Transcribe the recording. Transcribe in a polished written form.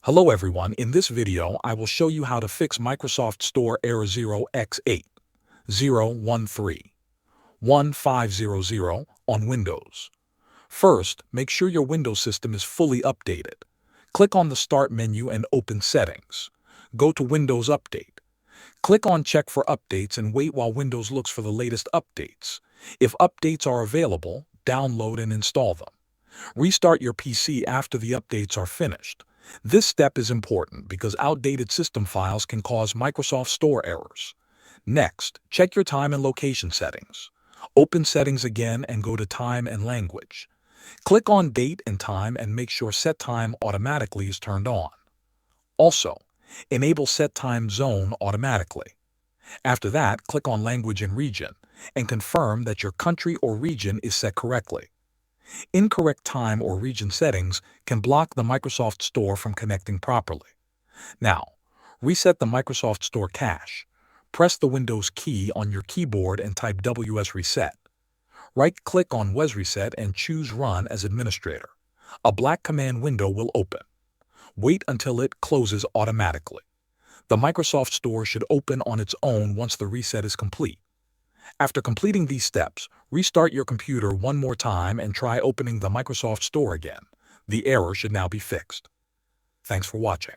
Hello everyone, in this video I will show you how to fix Microsoft Store error 0x80131500 on Windows. First, make sure your Windows system is fully updated. Click on the Start menu and open Settings. Go to Windows Update. Click on Check for Updates and wait while Windows looks for the latest updates. If updates are available, download and install them. Restart your PC after the updates are finished. This step is important because outdated system files can cause Microsoft Store errors. Next, check your time and location settings. Open Settings again and go to Time and Language. Click on Date and Time and make sure Set Time Automatically is turned on. Also, enable Set Time Zone automatically. After that, click on Language and Region and confirm that your country or region is set correctly. Incorrect time or region settings can block the Microsoft Store from connecting properly. Now, reset the Microsoft Store cache. Press the Windows key on your keyboard and type WS Reset. Right-click on WS Reset and choose Run as administrator. A black command window will open. Wait until it closes automatically. The Microsoft Store should open on its own once the reset is complete. After completing these steps, restart your computer one more time and try opening the Microsoft Store again. The error should now be fixed. Thanks for watching.